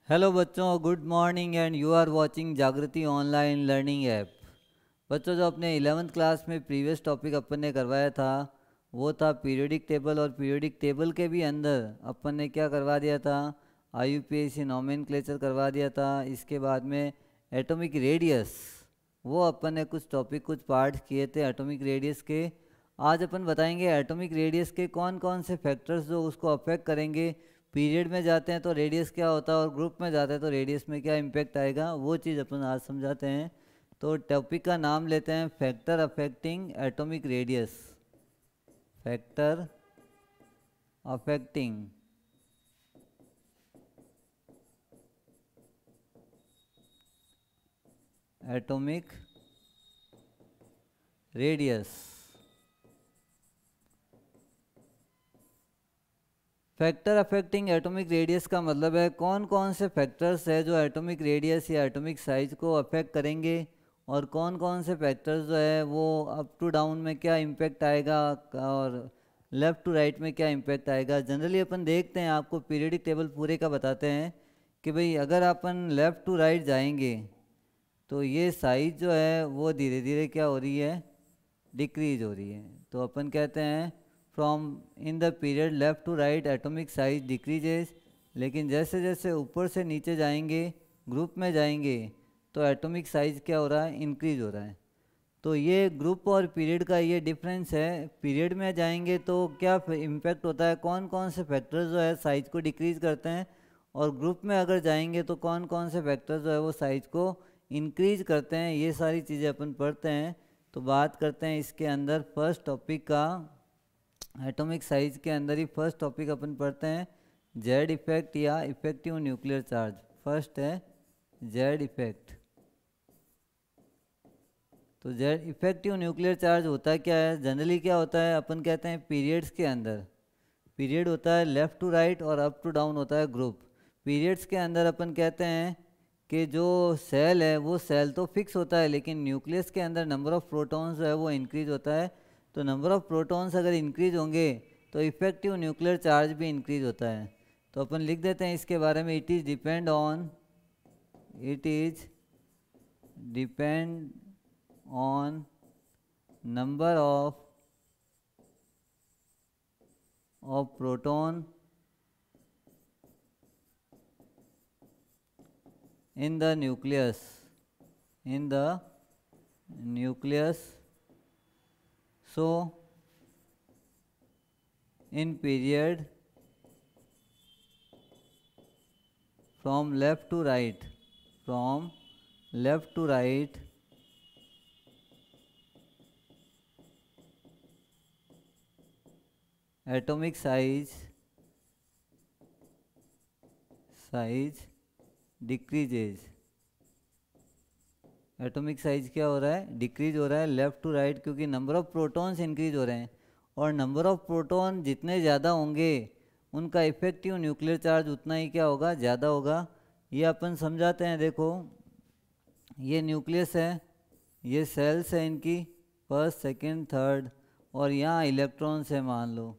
Hello बच्चों, good morning and you are watching Jagriti online learning app. बच्चों, जो अपने 11th क्लास में प्रीवियस टॉपिक अपन ने करवाया था वो था पीरियोडिक टेबल। और पीरियोडिक टेबल के भी अंदर अपन ने क्या करवा दिया था, आईयूपीएसी नोमेनक्लेचर करवा दिया था। इसके बाद में एटॉमिक रेडियस, वो अपन ने कुछ टॉपिक कुछ पार्ट किए थे एटॉमिक रेडियस के। आज अपन बताएंगे एटॉमिक रेडियस के कौन कौन से फैक्टर्स जो उसको अफेक्ट करेंगे। पीरियड में जाते हैं तो रेडियस क्या होता है और ग्रुप में जाते हैं तो रेडियस में क्या इम्पैक्ट आएगा, वो चीज़ अपन आज समझाते हैं। तो टॉपिक का नाम लेते हैं factor affecting atomic radius. Factor affecting atomic radius. Factor affecting atomic radius का मतलब है कौन कौन से फैक्टर्स है जो एटॉमिक रेडियस या एटॉमिक साइज को अफेक्ट करेंगे, और कौन कौन से फैक्टर्स जो है वो अप टू डाउन में क्या इम्पैक्ट आएगा और लेफ़्ट टू राइट में क्या इम्पैक्ट आएगा। जनरली अपन देखते हैं, आपको पीरियोडिक टेबल पूरे का बताते हैं कि भाई अगर अपन लेफ़्ट टू राइट जाएंगे तो ये साइज जो है वो धीरे धीरे क्या हो रही है, डिक्रीज हो रही है। तो अपन कहते हैं from in the period left to right atomic size decreases. लेकिन जैसे जैसे ऊपर से नीचे जाएंगे, ग्रुप में जाएंगे, तो एटॉमिक साइज क्या हो रहा है, इंक्रीज हो रहा है। तो ये ग्रुप और पीरियड का ये डिफरेंस है। पीरियड में जाएंगे तो क्या इम्पैक्ट होता है, कौन कौन से फैक्टर्स जो है साइज को डिक्रीज करते हैं, और ग्रुप में अगर जाएंगे तो कौन कौन से फैक्टर्स जो है वो साइज को इंक्रीज करते हैं। ये सारी चीज़ें अपन पढ़ते हैं। तो बात करते हैं इसके अंदर फर्स्ट टॉपिक का। एटॉमिक साइज के अंदर ही फर्स्ट टॉपिक अपन पढ़ते हैं जेड इफेक्ट या इफेक्टिव न्यूक्लियर चार्ज। फर्स्ट है जेड इफेक्ट। तो जेड इफेक्टिव न्यूक्लियर चार्ज होता क्या है, जनरली क्या होता है, अपन कहते हैं पीरियड्स के अंदर, पीरियड होता है लेफ़्ट टू राइट और अप टू डाउन होता है ग्रुप। पीरियड्स के अंदर अपन कहते हैं कि जो सेल है वो सेल तो फिक्स होता है, लेकिन न्यूक्लियस के अंदर नंबर ऑफ़ प्रोटॉन्स जो है वो इंक्रीज होता है। तो नंबर ऑफ़ प्रोटॉन्स अगर इंक्रीज होंगे तो इफेक्टिव न्यूक्लियर चार्ज भी इंक्रीज होता है। तो अपन लिख देते हैं इसके बारे में, it is depend on number of proton in the nucleus. So in period from left to right, from left to right, atomic size decreases। Atomic size क्या हो रहा है, डिक्रीज हो रहा है लेफ़्ट टू राइट, क्योंकि नंबर ऑफ़ प्रोटॉन्स इंक्रीज हो रहे हैं। और नंबर ऑफ़ प्रोटॉन जितने ज़्यादा होंगे उनका इफेक्टिव न्यूक्लियर चार्ज उतना ही क्या होगा, ज़्यादा होगा। ये अपन समझाते हैं। देखो, ये न्यूक्लियस है, ये सेल्स है इनकी, फर्स्ट सेकंड थर्ड, और यहाँ इलेक्ट्रॉन्स है मान लो।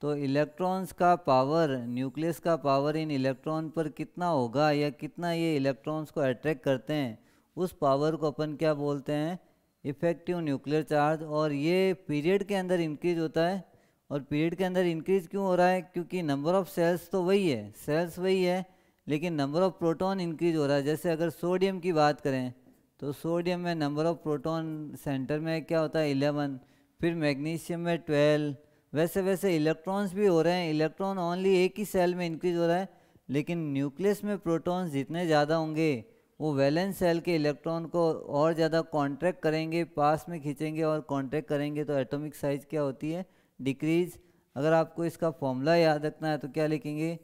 तो इलेक्ट्रॉन्स का पावर, न्यूक्लियस का पावर इन इलेक्ट्रॉन पर कितना होगा, या कितना ये इलेक्ट्रॉन्स को अट्रैक्ट करते हैं, उस पावर को अपन क्या बोलते हैं, इफेक्टिव न्यूक्लियर चार्ज। और ये पीरियड के अंदर इंक्रीज होता है। और पीरियड के अंदर इंक्रीज क्यों हो रहा है, क्योंकि नंबर ऑफ़ सेल्स तो वही है, सेल्स वही है, लेकिन नंबर ऑफ़ प्रोटॉन इंक्रीज हो रहा है। जैसे अगर सोडियम की बात करें तो सोडियम में नंबर ऑफ़ प्रोटॉन सेंटर में क्या होता है, 11, फिर मैग्नीशियम में 12। वैसे वैसे इलेक्ट्रॉन्स भी हो रहे हैं, इलेक्ट्रॉन ओनली एक ही सेल में इंक्रीज हो रहा है, लेकिन न्यूक्लियस में प्रोटॉन्स जितने ज़्यादा होंगे वो वैलेंस सेल के इलेक्ट्रॉन को और ज़्यादा कॉन्ट्रैक्ट करेंगे, पास में खींचेंगे और कॉन्ट्रैक्ट करेंगे। तो एटॉमिक साइज क्या होती है, डिक्रीज। अगर आपको इसका फॉर्मूला याद रखना है तो क्या लिखेंगे,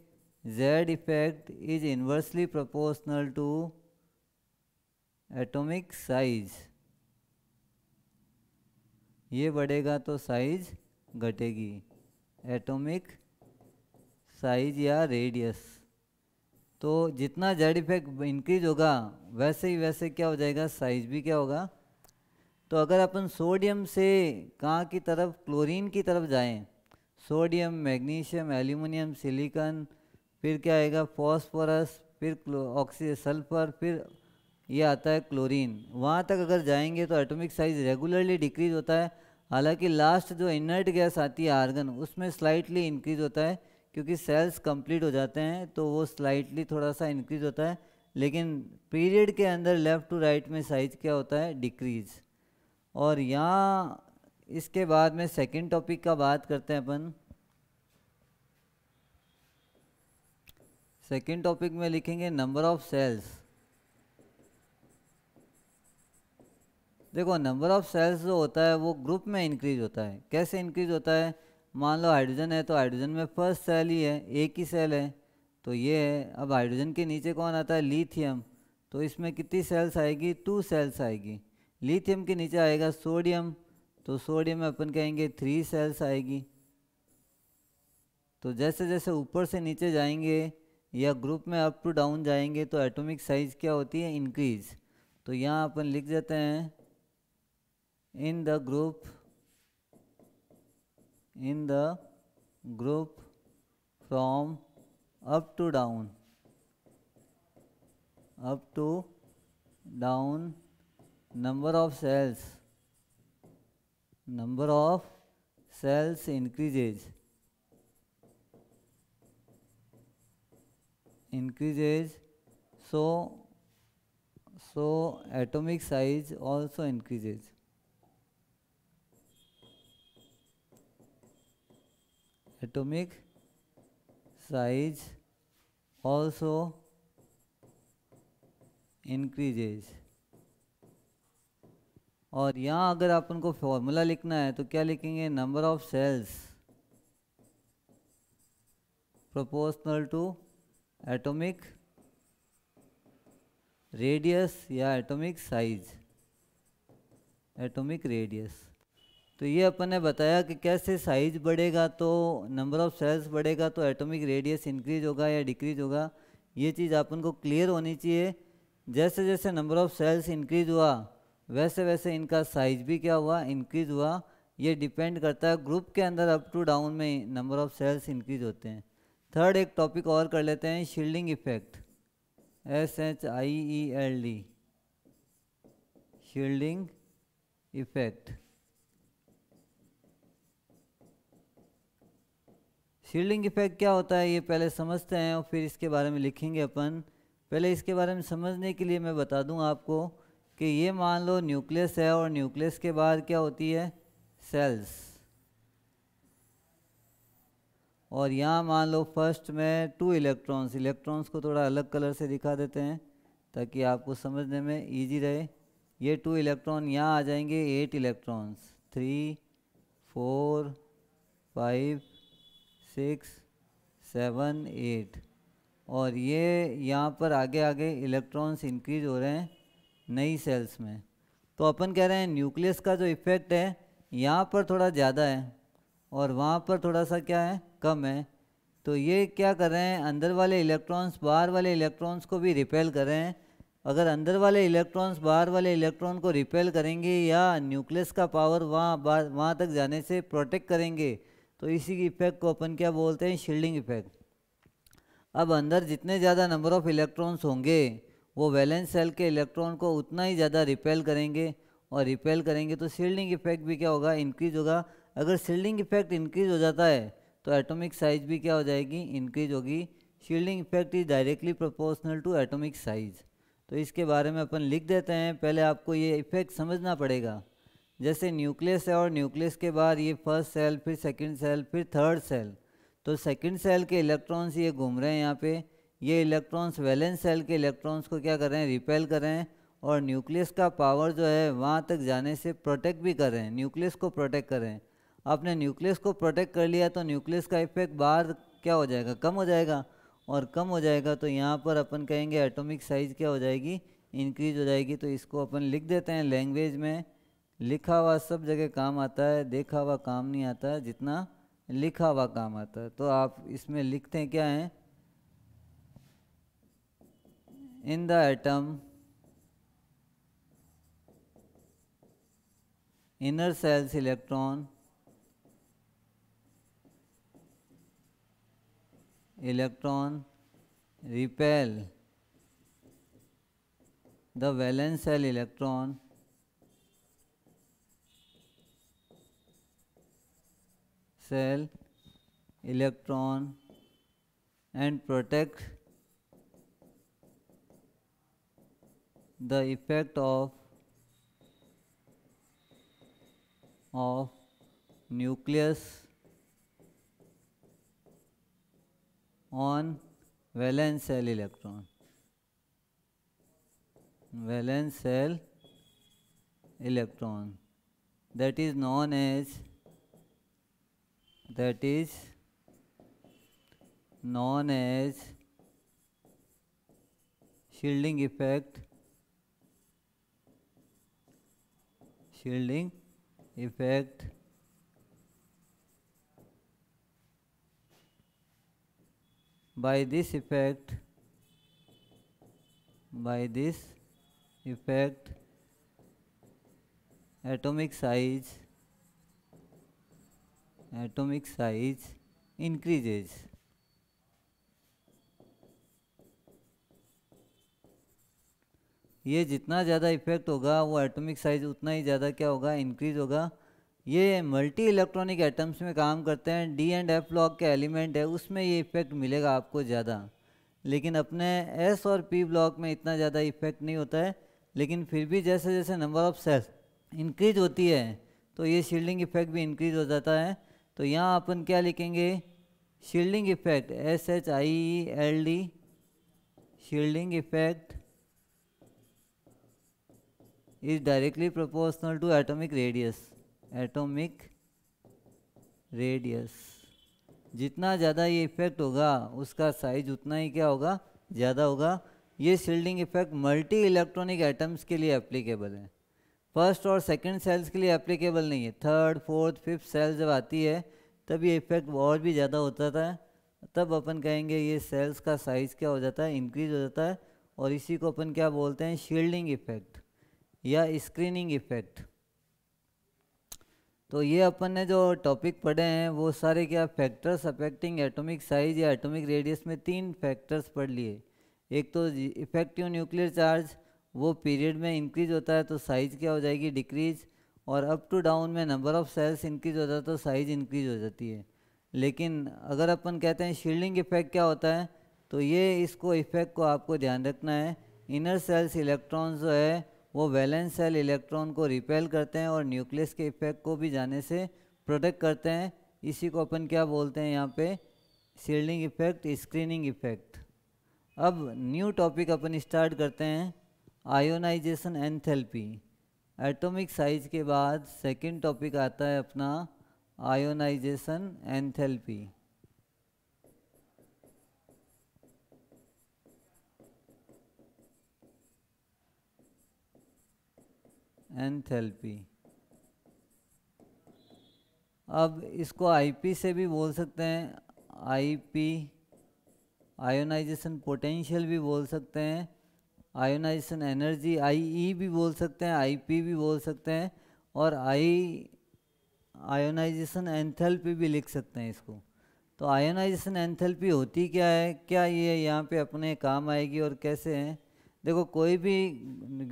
Z effect is inversely proportional to atomic size. ये बढ़ेगा तो साइज घटेगी, एटॉमिक साइज या रेडियस। तो जितना जेड इफेक्ट इंक्रीज होगा वैसे ही वैसे क्या हो जाएगा, साइज भी क्या होगा। तो अगर अपन सोडियम से कहाँ की तरफ, क्लोरीन की तरफ जाएं, सोडियम, मैग्नीशियम, एल्यूमिनियम, सिलिकॉन, फिर क्या आएगा, फॉस्फोरस, फिर ऑक्सी सल्फर, फिर ये आता है क्लोरीन। वहाँ तक अगर जाएंगे तो एटॉमिक साइज रेगुलरली डिक्रीज होता है। हालांकि लास्ट जो इनर्ट गैस आती है आर्गन, उसमें स्लाइटली इंक्रीज होता है, क्योंकि सेल्स कंप्लीट हो जाते हैं तो वो स्लाइटली थोड़ा सा इंक्रीज होता है। लेकिन पीरियड के अंदर लेफ़्ट टू राइट में साइज क्या होता है, डिक्रीज। और यहाँ इसके बाद में सेकंड टॉपिक का बात करते हैं अपन। सेकंड टॉपिक में लिखेंगे नंबर ऑफ सेल्स। देखो नंबर ऑफ सेल्स जो होता है वो ग्रुप में इंक्रीज होता है। कैसे इंक्रीज होता है, मान लो हाइड्रोजन है तो हाइड्रोजन में फर्स्ट सेल ही है, एक ही सेल है, तो ये है। अब हाइड्रोजन के नीचे कौन आता है, लिथियम, तो इसमें कितनी सेल्स आएगी, 2 सेल्स आएगी। लिथियम के नीचे आएगा सोडियम, तो सोडियम में अपन कहेंगे 3 सेल्स आएगी। तो जैसे जैसे ऊपर से नीचे जाएंगे या ग्रुप में अप टू डाउन जाएंगे तो एटॉमिक साइज क्या होती है, इंक्रीज। तो यहाँ अपन लिख देते हैं in the group from up to down number of cells increases so atomic size also increases. Atomic size also increases। और यहाँ अगर अपन को फॉर्मूला लिखना है तो क्या लिखेंगे, number of shells proportional to atomic radius या एटॉमिक साइज, एटॉमिक रेडियस। तो ये अपन ने बताया कि कैसे साइज बढ़ेगा तो नंबर ऑफ सेल्स बढ़ेगा तो एटॉमिक रेडियस इंक्रीज होगा या डिक्रीज होगा। ये चीज़ अपन को क्लियर होनी चाहिए। जैसे जैसे नंबर ऑफ सेल्स इंक्रीज हुआ वैसे वैसे इनका साइज भी क्या हुआ, इंक्रीज हुआ। ये डिपेंड करता है ग्रुप के अंदर अप टू डाउन में नंबर ऑफ सेल्स इंक्रीज होते हैं। थर्ड एक टॉपिक और कर लेते हैं, shielding effect, SHIELD, shielding effect. Shielding effect क्या होता है ये पहले समझते हैं और फिर इसके बारे में लिखेंगे अपन। पहले इसके बारे में समझने के लिए मैं बता दूं आपको कि ये मान लो न्यूक्लियस है और न्यूक्लियस के बाद क्या होती है, सेल्स। और यहाँ मान लो फर्स्ट में 2 इलेक्ट्रॉन्स, इलेक्ट्रॉन्स को थोड़ा अलग कलर से दिखा देते हैं ताकि आपको समझने में ईजी रहे। ये 2 इलेक्ट्रॉन यहाँ आ जाएंगे, 8 इलेक्ट्रॉन्स, 3 4 5 6 7 8। और ये यहाँ पर आगे आगे इलेक्ट्रॉन्स इंक्रीज हो रहे हैं नई सेल्स में। तो अपन कह रहे हैं न्यूक्लियस का जो इफ़ेक्ट है यहाँ पर थोड़ा ज़्यादा है और वहाँ पर थोड़ा सा क्या है, कम है। तो ये क्या कर रहे हैं, अंदर वाले इलेक्ट्रॉन्स बाहर वाले इलेक्ट्रॉन्स को भी रिपेल कर रहे हैं। अगर अंदर वाले इलेक्ट्रॉन्स बाहर वाले इलेक्ट्रॉन को रिपेल करेंगे या न्यूक्लियस का पावर वहाँ तक जाने से प्रोटेक्ट करेंगे तो इसी इफेक्ट को अपन क्या बोलते हैं, शील्डिंग इफेक्ट। अब अंदर जितने ज़्यादा नंबर ऑफ इलेक्ट्रॉन्स होंगे वो वैलेंस सेल के इलेक्ट्रॉन को उतना ही ज़्यादा रिपेल करेंगे और रिपेल करेंगे तो शील्डिंग इफेक्ट भी क्या होगा, इंक्रीज होगा। अगर शील्डिंग इफेक्ट इंक्रीज हो जाता है तो एटॉमिक साइज भी क्या हो जाएगी, इंक्रीज होगी। Shielding effect is directly proportional to atomic size. तो इसके बारे में अपन लिख देते हैं। पहले आपको ये इफेक्ट समझना पड़ेगा। जैसे न्यूक्लियस है और न्यूक्लियस के बाद ये फर्स्ट सेल, फिर सेकंड सेल, फिर थर्ड सेल। तो सेकंड सेल के इलेक्ट्रॉन्स ये घूम रहे हैं यहाँ पे, ये इलेक्ट्रॉन्स वैलेंस सेल के इलेक्ट्रॉन्स को क्या कर रहे हैं, रिपेल कर रहे हैं। और न्यूक्लियस का पावर जो है वहाँ तक जाने से प्रोटेक्ट भी कर रहे हैं, न्यूक्लियस को प्रोटेक्ट कर रहे हैं। आपने न्यूक्लियस को प्रोटेक्ट कर लिया तो न्यूक्लियस का इफेक्ट बाहर क्या हो जाएगा, कम हो जाएगा। और कम हो जाएगा तो यहाँ पर अपन कहेंगे एटॉमिक साइज क्या हो जाएगी, इंक्रीज हो जाएगी। तो इसको अपन लिख देते हैं लैंग्वेज में। लिखा हुआ सब जगह काम आता है, देखा हुआ काम नहीं आता है, जितना लिखा हुआ काम आता है। तो आप इसमें लिखते हैं क्या है, in the atom inner shells electron repel the valence cell electron and protect the effect of nucleus on valence cell electron. Valence cell electron, that is known as shielding effect. By this effect atomic size increases. ये जितना ज़्यादा effect होगा वो atomic size उतना ही ज़्यादा क्या होगा, increase होगा. ये मल्टी इलेक्ट्रॉनिक एटम्स में काम करते हैं. डी एंड एफ ब्लॉक के एलिमेंट है उसमें ये इफेक्ट मिलेगा आपको ज़्यादा, लेकिन अपने एस और पी ब्लॉक में इतना ज़्यादा इफेक्ट नहीं होता है. लेकिन फिर भी जैसे जैसे नंबर ऑफ सेल्स इंक्रीज होती है तो ये शील्डिंग इफेक्ट भी इंक्रीज हो जाता है. तो यहाँ अपन क्या लिखेंगे, shielding effect, SHIELD, shielding effect is directly proportional to atomic radius. जितना ज़्यादा ये इफेक्ट होगा उसका साइज उतना ही क्या होगा, ज़्यादा होगा. ये shielding effect multi electronic atoms के लिए एप्लीकेबल है, फर्स्ट और सेकंड सेल्स के लिए एप्लीकेबल नहीं है. थर्ड फोर्थ फिफ्थ सेल जब आती है तब ये इफेक्ट और भी ज़्यादा होता था. तब अपन कहेंगे ये सेल्स का साइज़ क्या हो जाता है, इंक्रीज हो जाता है. और इसी को अपन क्या बोलते हैं, शील्डिंग इफेक्ट या स्क्रीनिंग इफेक्ट. तो ये अपन ने जो टॉपिक पढ़े हैं वो सारे क्या फैक्टर्स अफेक्टिंग एटॉमिक साइज या एटॉमिक रेडियस में 3 फैक्टर्स पढ़ लिए. एक तो इफेक्टिव न्यूक्लियर चार्ज, वो पीरियड में इंक्रीज होता है तो साइज क्या हो जाएगी, डिक्रीज. और अप टू डाउन में नंबर ऑफ सेल्स इंक्रीज होता है तो साइज इंक्रीज हो जाती है. लेकिन अगर अपन कहते हैं शील्डिंग इफेक्ट क्या होता है, तो ये इसको इफेक्ट को आपको ध्यान रखना है. इनर सेल्स इलेक्ट्रॉन्स जो है वो वैलेंस सेल इलेक्ट्रॉन को रिपेल करते हैं और न्यूक्लियस के इफेक्ट को भी जाने से प्रोटेक्ट करते हैं. इसी को अपन क्या बोलते हैं यहाँ पे, शील्डिंग इफेक्ट, स्क्रीनिंग इफेक्ट. अब न्यू टॉपिक अपन स्टार्ट करते हैं, आयोनाइजेशन एंथैल्पी. एटॉमिक साइज के बाद सेकंड टॉपिक आता है अपना आयोनाइजेशन एंथैल्पी. अब इसको आईपी से भी बोल सकते हैं, आईपी आयोनाइजेशन पोटेंशियल भी बोल सकते हैं, आयोनाइजेशन एनर्जी आईई भी बोल सकते हैं, आईपी भी बोल सकते हैं, और आयोनाइजेशन एंथैल्पी भी लिख सकते हैं इसको. तो आयोनाइजेशन एंथैल्पी होती क्या है, क्या ये यहाँ पे अपने काम आएगी और कैसे है. देखो कोई भी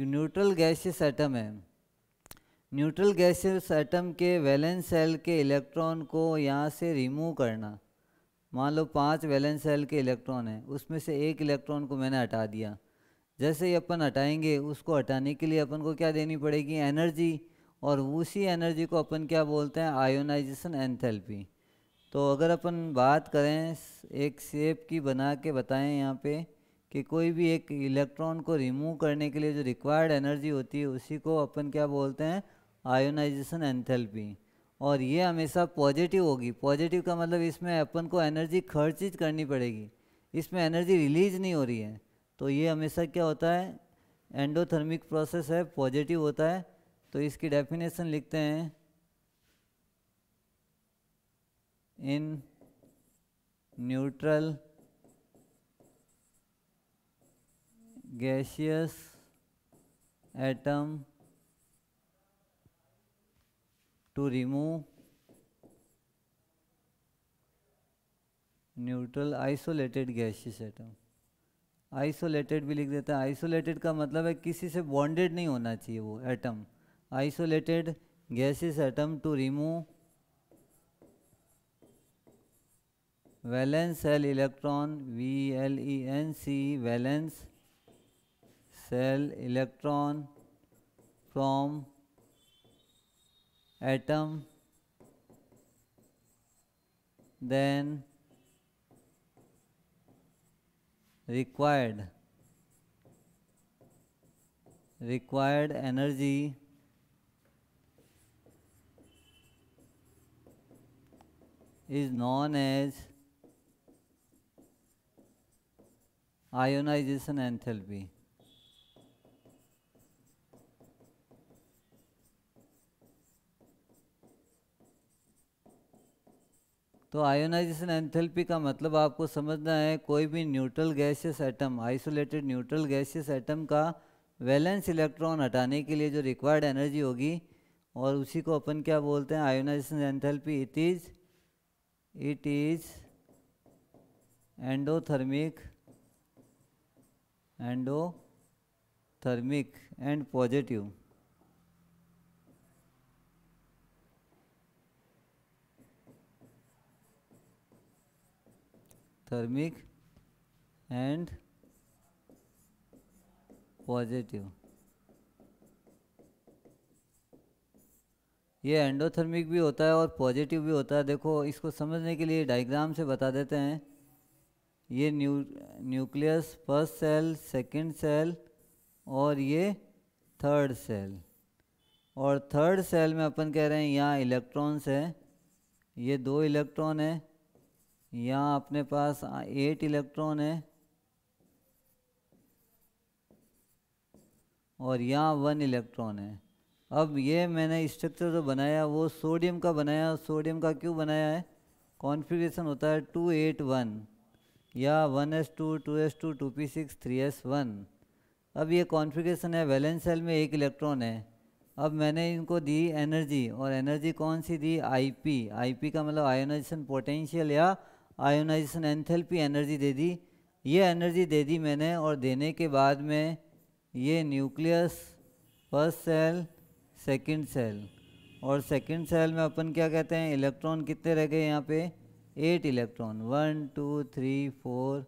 न्यूट्रल गैसियस एटम है, न्यूट्रल गैसियस एटम के वैलेंस सेल के इलेक्ट्रॉन को यहाँ से रिमूव करना. मान लो 5 वैलेंस सेल के इलेक्ट्रॉन हैं, उसमें से एक इलेक्ट्रॉन को मैंने हटा दिया. जैसे ही अपन हटाएंगे उसको हटाने के लिए अपन को क्या देनी पड़ेगी, एनर्जी. और उसी एनर्जी को अपन क्या बोलते हैं, आयोनाइजेशन एंथैल्पी. तो अगर अपन बात करें एक शेप की बना के बताएं यहाँ पे कि कोई भी एक इलेक्ट्रॉन को रिमूव करने के लिए जो रिक्वायर्ड एनर्जी होती है उसी को अपन क्या बोलते हैं, आयोनाइजेशन एंथैल्पी. और ये हमेशा पॉजिटिव होगी. पॉजिटिव का मतलब इसमें अपन को एनर्जी खर्चित करनी पड़ेगी, इसमें एनर्जी रिलीज नहीं हो रही है. तो ये हमेशा क्या होता है, एंडोथर्मिक प्रोसेस है, पॉजिटिव होता है. तो इसकी डेफिनेशन लिखते हैं, in neutral gaseous atom to remove neutral isolated gaseous atom. Isolated भी लिख देते हैं। आइसोलेटेड का मतलब है किसी से बॉन्डेड नहीं होना चाहिए वो atom. Isolated gases atom to remove valence shell electron, VLENC, valence cell electron from atom, then required energy is known as ionization enthalpy. तो आयोनाइजेशन एंथैल्पी का मतलब आपको समझना है, कोई भी neutral gaseous atom, isolated neutral gaseous atom का valence electron हटाने के लिए जो रिक्वायर्ड एनर्जी होगी, और उसी को अपन क्या बोलते हैं, ionisation enthalpy. It is endothermic and positive. Thermic and positive. ये एंडोथर्मिक भी होता है और पॉजिटिव भी होता है। देखो इसको समझने के लिए डायग्राम से बता देते हैं। ये nucleus first shell, second shell और ये थर्ड सेल। और थर्ड सेल में अपन कह रहे हैं यहाँ इलेक्ट्रॉन्स है, ये 2 इलेक्ट्रॉन है, यहाँ अपने पास 8 इलेक्ट्रॉन है और यहाँ 1 इलेक्ट्रॉन है। अब ये मैंने स्ट्रक्चर जो बनाया वो सोडियम का बनाया। सोडियम का क्यों बनाया है, कॉन्फ़िगरेशन होता है 281 या 1s2 2s2 2p6 3s1। अब ये कॉन्फ़िगरेशन है, वैलेंस सेल में 1 इलेक्ट्रॉन है। अब मैंने इनको दी एनर्जी, और एनर्जी कौन सी दी, IP का मतलब आयोनाइजेशन पोटेंशियल या आयोनाइजेशन एंथैल्पी एनर्जी दे दी। ये एनर्जी दे दी मैंने, और देने के बाद में ये nucleus first shell, second shell, और सेकंड सेल में अपन क्या कहते हैं, इलेक्ट्रॉन कितने रह गए यहाँ पे, 8 इलेक्ट्रॉन, 1 2 3 4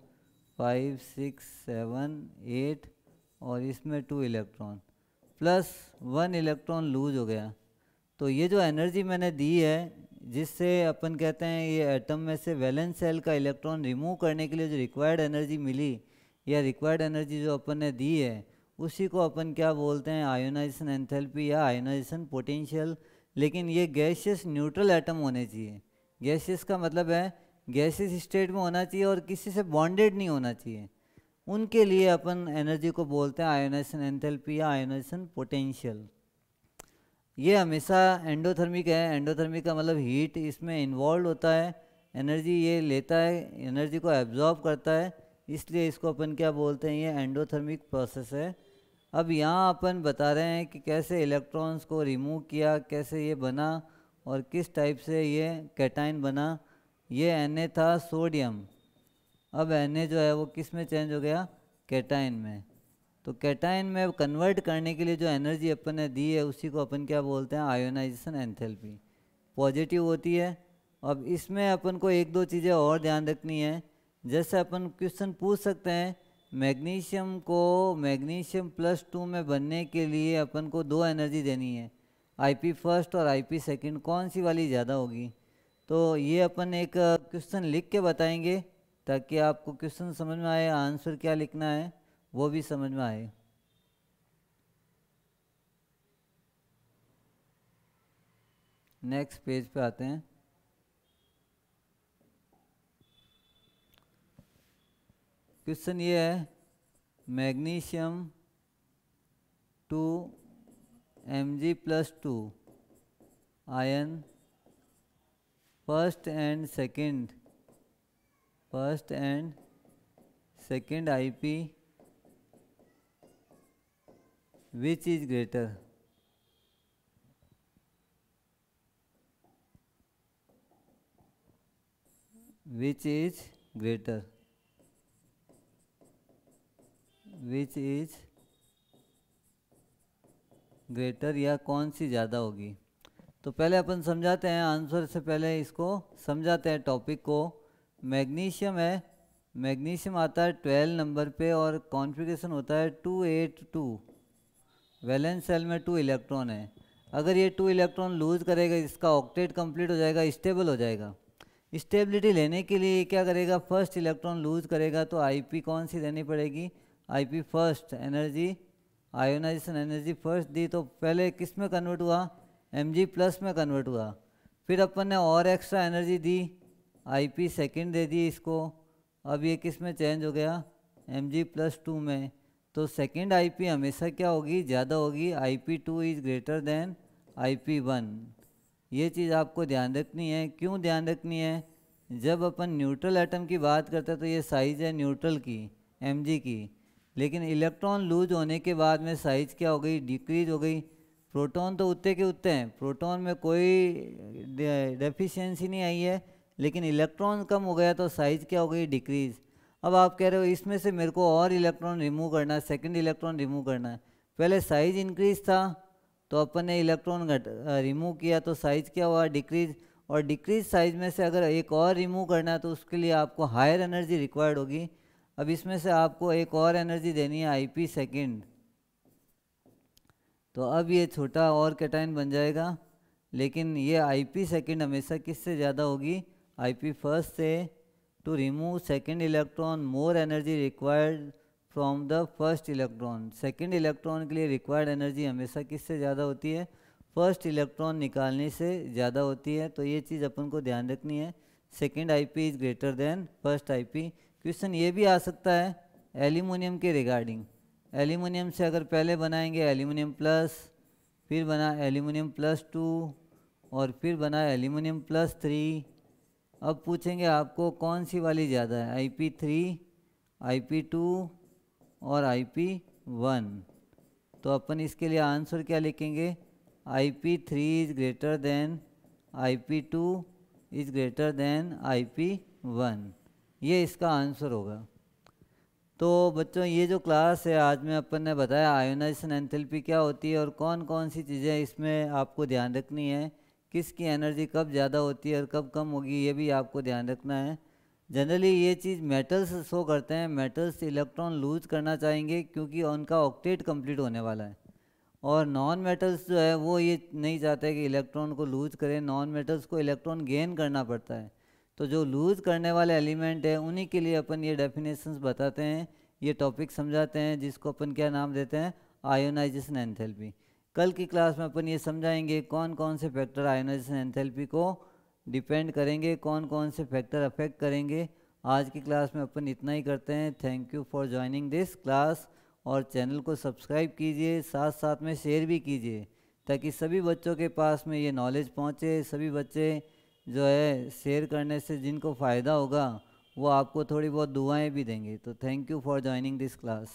5 6 7 8, और इसमें 2 इलेक्ट्रॉन प्लस 1 इलेक्ट्रॉन लूज हो गया। तो ये जो एनर्जी मैंने दी है, जिससे अपन कहते हैं ये एटम में से वैलेंस सेल का इलेक्ट्रॉन रिमूव करने के लिए जो रिक्वायर्ड एनर्जी मिली, या रिक्वायर्ड एनर्जी जो अपन ने दी है, उसी को अपन क्या बोलते हैं, आयोनाइजेशन एंथैल्पी या आयोनाइजेशन पोटेंशियल। लेकिन ये गैसियस न्यूट्रल एटम होने चाहिए। गैसियस का मतलब है गैसियस स्टेट में होना चाहिए और किसी से बॉन्डेड नहीं होना चाहिए। उनके लिए अपन एनर्जी को बोलते हैं आयोनाइजेशन एंथैल्पी या आयोनाइजेशन पोटेंशियल। ये हमेशा एंडोथर्मिक है। एंडोथर्मिक का मतलब हीट इसमें इन्वॉल्व होता है, एनर्जी ये लेता है, एनर्जी को एब्जॉर्ब करता है, इसलिए इसको अपन क्या बोलते हैं, ये एंडोथर्मिक प्रोसेस है। अब यहाँ अपन बता रहे हैं कि कैसे इलेक्ट्रॉन्स को रिमूव किया, कैसे ये बना और किस टाइप से ये कैटाइन बना। ये Na था सोडियम, अब Na जो है वो किस में चेंज हो गया, कैटाइन में। तो कैटाइन में कन्वर्ट करने के लिए जो एनर्जी अपन ने दी है उसी को अपन क्या बोलते हैं, आयोनाइजेशन एंथैल्पी, पॉजिटिव होती है। अब इसमें अपन को 1-2 चीज़ें और ध्यान रखनी है। जैसे अपन क्वेश्चन पूछ सकते हैं, मैग्नीशियम को मैग्नीशियम +2 में बनने के लिए अपन को 2 एनर्जी देनी है, IP फर्स्ट और IP सेकंड, कौन सी वाली ज़्यादा होगी। तो ये अपन एक क्वेश्चन लिख के बताएंगे ताकि आपको क्वेश्चन समझ में आए, आंसर क्या लिखना है वो भी समझ में आए। नेक्स्ट पेज पे आते हैं। क्वेश्चन ये है, magnesium 2 Mg+2 ion first and second IP which is greater, which is greater। Which is greater, या कौन सी ज़्यादा होगी। तो पहले अपन समझाते हैं, आंसर से पहले इसको समझाते हैं टॉपिक को। मैग्नीशियम है, मैग्नीशियम आता है 12 नंबर पे और कॉन्फ़िगरेशन होता है 282। वैलेंस सेल में 2 इलेक्ट्रॉन है। अगर ये 2 इलेक्ट्रॉन लूज़ करेगा, इसका ऑक्टेट कंप्लीट हो जाएगा, स्टेबल हो जाएगा। स्टेबिलिटी लेने के लिए क्या करेगा, फर्स्ट इलेक्ट्रॉन लूज़ करेगा तो आईपी कौन सी देनी पड़ेगी, IP first, energy ionization energy first दी, तो पहले किस में कन्वर्ट हुआ, Mg प्लस में कन्वर्ट हुआ। फिर अपन ने और एक्स्ट्रा एनर्जी दी, आईपी सेकेंड दे दी इसको। अब ये किस में चेंज हो गया, Mg प्लस 2 में। तो सेकेंड आईपी हमेशा क्या होगी, ज़्यादा होगी। IP2 is greater than IP1। ये चीज़ आपको ध्यान रखनी है। क्यों ध्यान रखनी है, जब अपन न्यूट्रल एटम की बात करते हैं तो ये साइज़ है न्यूट्रल की, Mg की, लेकिन इलेक्ट्रॉन लूज होने के बाद में साइज़ क्या हो गई, डिक्रीज हो गई। प्रोटॉन तो उतने के उतने हैं, प्रोटॉन में कोई डेफिशिएंसी नहीं आई है, लेकिन इलेक्ट्रॉन कम हो गया तो साइज़ क्या हो गई, डिक्रीज। अब आप कह रहे हो इसमें से मेरे को और इलेक्ट्रॉन रिमूव करना है, सेकंड इलेक्ट्रॉन रिमूव करना है। पहले साइज़ इंक्रीज था तो अपन ने इलेक्ट्रॉन रिमूव किया तो साइज़ क्या हुआ, डिक्रीज। और डिक्रीज साइज़ में से अगर एक और रिमूव करना है तो उसके लिए आपको हायर एनर्जी रिक्वायर्ड होगी। अब इसमें से आपको एक और एनर्जी देनी है IP सेकेंड, तो अब ये छोटा और कैटायन बन जाएगा। लेकिन ये IP सेकेंड हमेशा किससे ज़्यादा होगी, IP फर्स्ट से। To remove second electron more energy required from the first electron. Second electron के लिए रिक्वायर्ड एनर्जी हमेशा किससे ज़्यादा होती है, फर्स्ट इलेक्ट्रॉन निकालने से ज़्यादा होती है। तो ये चीज़ अपन को ध्यान रखनी है, second IP is greater than first IP। Question ये भी आ सकता है एल्यूमिनियम के रिगार्डिंग। एल्यूमिनियम से अगर पहले बनाएंगे एल्यूमिनियम प्लस, फिर बना एल्यूमिनियम प्लस 2 और फिर बना एल्यूमिनियम प्लस 3। अब पूछेंगे आपको कौन सी वाली ज़्यादा है, IP3, IP2 और IP1। तो अपन इसके लिए आंसर क्या लिखेंगे, IP3 is greater than IP2 is greater than IP1। ये इसका आंसर होगा। तो बच्चों ये जो क्लास है आज में अपन ने बताया आयोनाइजेशन एंथैल्पी क्या होती है और कौन कौन सी चीज़ें इसमें आपको ध्यान रखनी है, किसकी एनर्जी कब ज़्यादा होती है और कब कम होगी, ये भी आपको ध्यान रखना है। जनरली ये चीज़ मेटल्स शो करते हैं, मेटल्स इलेक्ट्रॉन लूज करना चाहेंगे क्योंकि उनका ऑक्टेट कंप्लीट होने वाला है। और नॉन मेटल्स जो है वो ये नहीं चाहते कि इलेक्ट्रॉन को लूज करें, नॉन मेटल्स को इलेक्ट्रॉन गेन करना पड़ता है। तो जो लूज करने वाले एलिमेंट है उन्हीं के लिए अपन ये डेफिनेशंस बताते हैं, ये टॉपिक समझाते हैं, जिसको अपन क्या नाम देते हैं, आयोनाइजेशन एंथैल्पी। कल की क्लास में अपन ये समझाएंगे कौन कौन से फैक्टर आयोनाइजेशन एंथैल्पी को डिपेंड करेंगे, कौन कौन से फैक्टर अफेक्ट करेंगे। आज की क्लास में अपन इतना ही करते हैं। Thank you for joining this class. और चैनल को सब्सक्राइब कीजिए, साथ साथ में शेयर भी कीजिए ताकि सभी बच्चों के पास में ये नॉलेज पहुँचे। सभी बच्चे जो है शेयर करने से जिनको फ़ायदा होगा वो आपको थोड़ी बहुत दुआएं भी देंगे। तो thank you for joining this class.